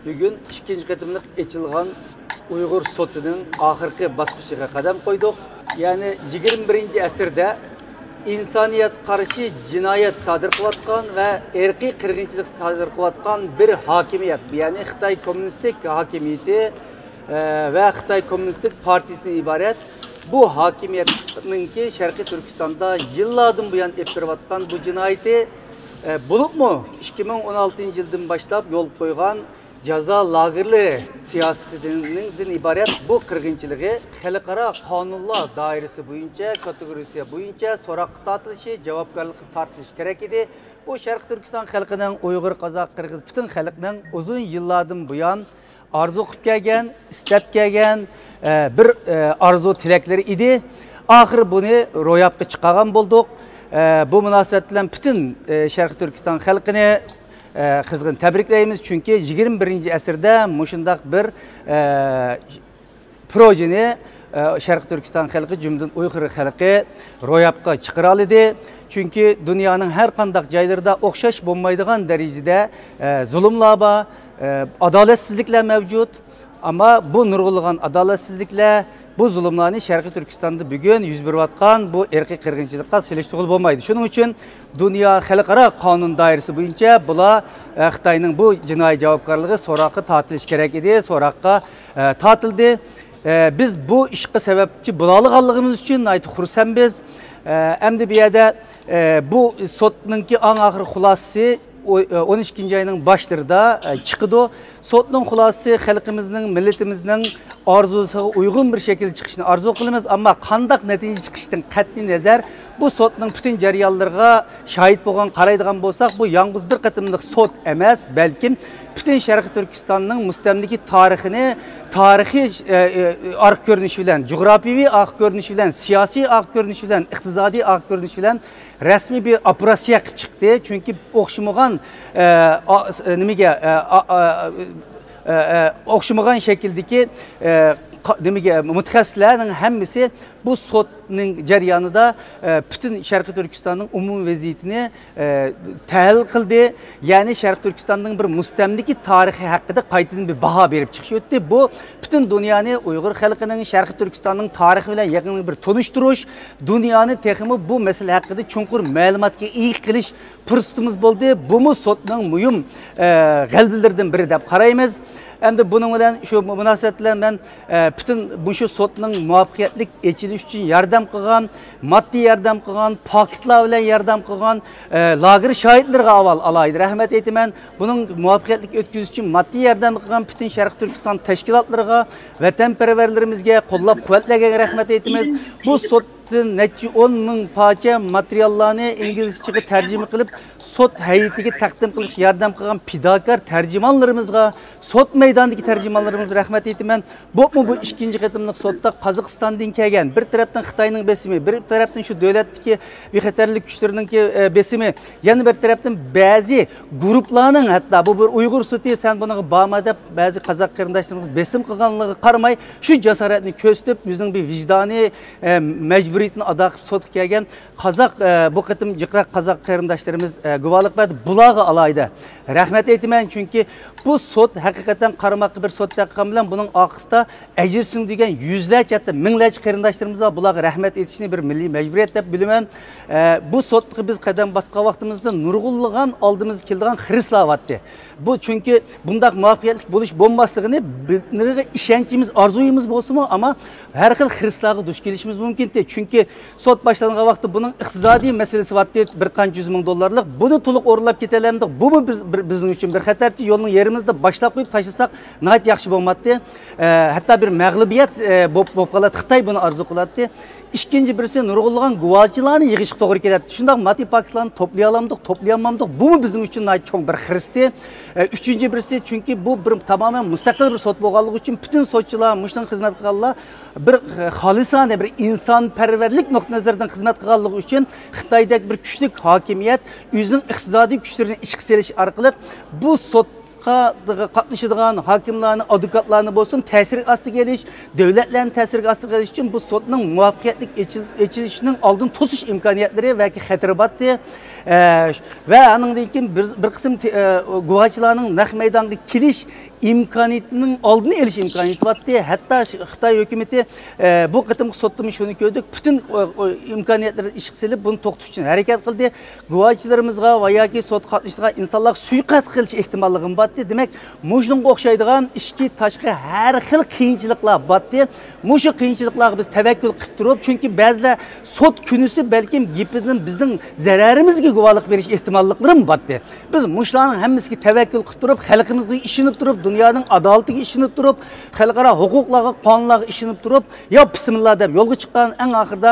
Bugün ikinci qatımlıq açılgan Uyghur sotunun ahırkı basqıçıga qadam koyduk. Yani 21. asırda insaniyet karşı cinayet sadır kılatkan ve erki kırgınçılık sadır kılatkan bir hakimiyet. Yani Xitay Komünistik hakimiyeti ve Xitay Komünistik Partisi'ne ibaret. Bu hakimiyetinki Şarkı Türkistan'da yıllardan bu yan ettirvatkan bu cinayeti bulup mu 2016 yıldan başlap yol koygan Ceza lagırları siyasetinden ibaret bu kırgınçılığı halkara kanunlar dairesi boyunca, kategorisi boyunca sorak tartılışı, cevapkarlık tartılış gerek idi. Bu Şarkı Türkistan halkının, Uygur, Kazak, Kırgız, bütün halkının uzun yıllardan bu yan arzu kıp gelgen, istep gelgen bir arzu tilekleri idi. Ahir bunu royapka çıkagan bulduk. Bu münasebetle bütün Şarkı Türkistan halkını kızgın tebrikleyimiz çünkü 21. asırda muşundak bir projeni Şarkı Türkistan halkı cümleden Uyghur halkı royapka çıkaralıdı. Çünkü dünyanın her kandak caylarında okşaş bulmaydıgan derecede zulümler var, adaletsizlikler mevcut. Ama bu nurgulluğun adaletsizlikler, bu zulümlerini Şarkı Türkistan'da bugün yüz bervatkan bu erki kırgınçılıkla seliştiğil olmaydı. Şunun için dünya halkara kanun dairesi boyunca bula Xitayning bu jinoiy javobgarligi so'roqi tatilish kerak edi, so'roqqa tatildi. Biz bu ishga sababchi bo'lolganligimiz uchun aytib xursandmiz. Endi bu yerda bu sotninki eng oxirgi xulosasi 12. ayının başlarında çıkıdı. Sotun xulası halkımızın, milletimizin arzusuga uygun bir şekilde çıkışını arzu kılımız ama kandak netice çıkıştan qat'iy nazar bu sotun bütün jarayonlarga şahit bo'lgan qaraydigan bo'lsak bu yalnız bir qatımlıq sot emas, belki bütün Şarkı Türkistan'ın müstemliki tarixini tarihi ark görünüşü bilen, coğrafiyevi ark görünüşü bilen, siyasi ark görünüşü bilen, iqtisadi ark görünüşü bilen resmi bir operasiya qilib chiqdi. Çünkü o'xshamagan o'xshamagan şekildeki mutaxassislarning hammasi bu sotning jarayonida bütün Şarkı Türkistan'ın umum vaziyetini tahlil qildi. Yani Şarkı Türkistan'ın bir mustamliki tarihi hakkında qaytadan bir baho berib chiqish o'tdi. Bu bütün dünyani Uyghur xalqining Şarkı Türkistan'ın tarihi bilan yaqin bir tonishtirish, dünyani texmi bu mesele hakkında chunqur ma'lumotga ega qilish fursatimiz bo'ldi. Bu mu sotning muhim g'albilaridan biri deb qaraymiz. Hem bunun bilen şu münasebetle ben bütün bu şu sotның muvaffaqiyatlik açılış için yardım kılgan, maddi yardım kılgan, paketler bilen yardım kılgan, lagır şahitlerine aval alaydı. Rahmet eytimen bunun muvaffaqiyatlik ötküzüş için maddi yardım kılgan bütün Şarkı Türkistan teşkilatlarına, vatanperverlerimizge, kollab kuvvetlerine rahmet eytimiz. Bu sotun neçe 10 bin parça materyallarını İngilizce'ye tercüme kılıp sot heyetiga taqdim qilish yardım qilgan pidakar tercümanlarımızga, sot meydandagi tercümanlarımız rahmet eytimen. Bu ikinci qatımlıq sotda Qozog'istondan kelgan, bir tarafdan Xitoyning besimi, bir tarafdan şu davlatdagi bexatarlik kuchlarining besimi, yana bir tarafdan ba'zi guruhlarning hatta bu bir Uyg'ur soti sen bunaqa borma deb ba'zi qozoq qarindoshlarimiz besim qilganligiga qaramay shu jasoratni ko'rsatib bizning bir vijdoniy majburiyatni ado qilib sotga kelgan qozoq bu qatim jiqroq qozoq qarindoshlarimiz guvohlik berdi. Bularga alaydı. Rahmet eytimen çünkü bu sot hakikaten qaramoqqa bir sot taqqan bilan bunun oqisida ajirsin degan yüzlerce hatta minglarcha qarindoshlarimiz var. Bularga rahmet etishni bir milliy majburiyat deb bilaman. Bu sotga biz qadam basqa vaqtimizda nurg'unlagan oldimiz keldigan xrislar vatdi. Bu çünkü bundaq muvaffaqiyatli bo'lish bo'lmasligini ishonchimiz, arzuyimiz bo'lsa-mu ama her xil xrislarga duch kelishimiz mumkin. Çünkü sot başlangan vaqtda bunun iqtisodiy masalasi vatdi bir qancha $100 ming. Bunu to'liq o'rlab ketalamdik. Bu bizning uchun bir xatarchi yo'lning yerimizda boshlab qo'yib tashlasak nəhayət yaxshi bo'lmadi. Hatta bir mag'lubiyat bo'lib qoladi. Xitoy buni arzu qiladi. İkinci birisi nurg'unlagan guvohchilarni yig'ishga to'g'ri keladi. Shundoq maddi paketlarni to'play olamadik, to'playolmadik. Bu bizning uchun nəhayət cho'ng bir xiristi. Üçüncü birisi çünkü bu bir tamamen müstakil bir sot bo'lganligi uchun bütün sotchilar, mushning xizmat qilganlar bir xolisona bir insonparvarlik nuqtai nazaridan xizmat qilganligi uchun Xitoydagi bir kuchli hokimiyat o'zining iqtisodiy kuchlarini ishga solish orqali bu sot qatnashadigan hokimlarni, advokatlarni bo'lsin ta'sir ostiga kelish, davlatlarning ta'siriga ostiga kelish uchun bu sotning muvaffaqiyatli echilishining oldin to'sish imkoniyatlari va xatari bordi. Ve anından keyin bir qism guvohchilarning naq maydonga kelish imkoniyatining oldini olish imkoniyati bor. Hatto Xitoy hukumatı bu qitimli sotda shuni ko'rdik. Bütün imkoniyatlarni ishga solib buni to'xtatish uchun harakat qildi. Guvohchilarimizga va yoki sot qatnashchilarga insonlar suiqasd qilish ehtimolligi bor. Demak, mushunga o'xshaydigan ishki tashqi har xil qiyinchiliklar bor. Mushu qiyinchiliklarga biz tavakkul qilib turib, chunki ba'zilar sot kunisi balkim bizning zararimizga guvohlik berish ehtimolliklari bor. Biz mushlarning hammasiga tavakkul qilib turib, xalqimizga ishinib turib, dunyoning adolatiga ishinib turib, xalqaro huquqlarga, qonunlarga ishinib turib, yo bismillah deb yo'lga chiqqan eng oxirida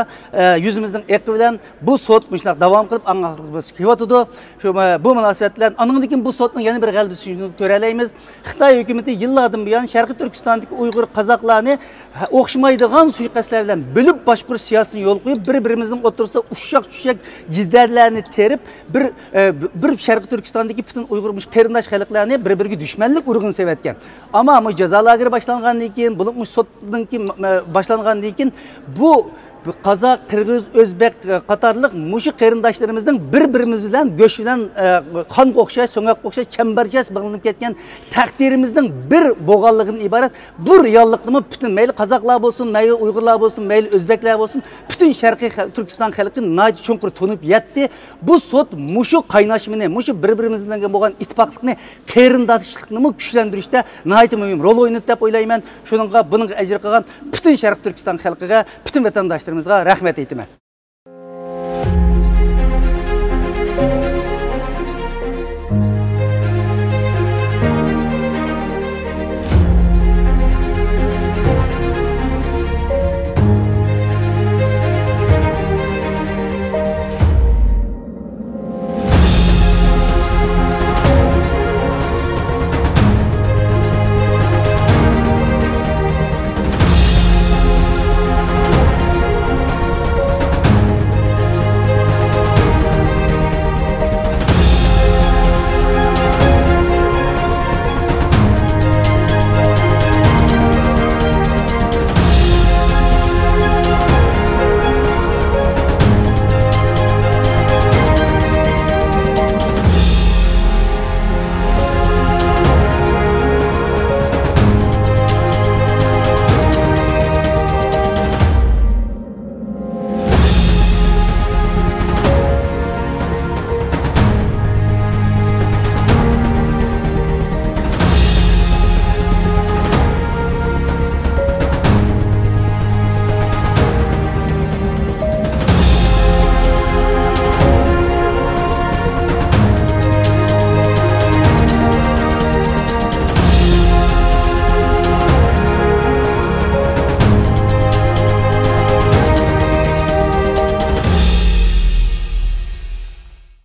yuzimizning eqi bilan bu sot mushlar davom qilib eng oxirida biz kelyotdi. Shu bu munosabat bilan andan keyin bu sotning yana bir g'alabasini ko'ralaymiz. Xitoy hukumatı yillardan buyon Sharqiy Turkistondagi Uyg'ur qozoqlarni o'xshamaydigan suiqasdlar bilan bo'lib boshqarish siyosatini yo'l qo'yib, bir-birimizning o'rtasida ushshaq-tushshaq jidallarni terib, bir Sharqiy Turkistondagi butun Uyg'ur qarindosh xalqlarni bir-biriga dushmanlik urg'in sevatgan. Ammo bu jazo lageri boshlangandan keyin, bu sotdan keyin boshlangandan keyin bu Qozoq, Qirg'iz, O'zbek qatorliq mushu qarindoshlarımızdan bir-birimiz bilan go'sht bilan qonga o'xshash, so'ngaqqa o'xshash chambarchas bog'lanib ketgan taqdirimizning bir bo'lganligidan iborat bu reallikni butun mayli qozoqlar bo'lsin, mayli Uyg'urlar bo'lsin, mayli O'zbeklar bo'lsin, butun Sharqiy Turkiston xalqi nihoyat chunqur tunib yetdi. Bu sot mushu qaynashmini, mushu bir-birimiz bilan bo'lgan ittifoqlikni, qarindoshlikni kuchlantirishda nihoyat muhim rol o'ynaydi deb o'ylayman. Shuningga buning ajr qilgan butun Sharqiy Turkiston xalqiga, butun vatandoshlarımızga rahmet aytaman.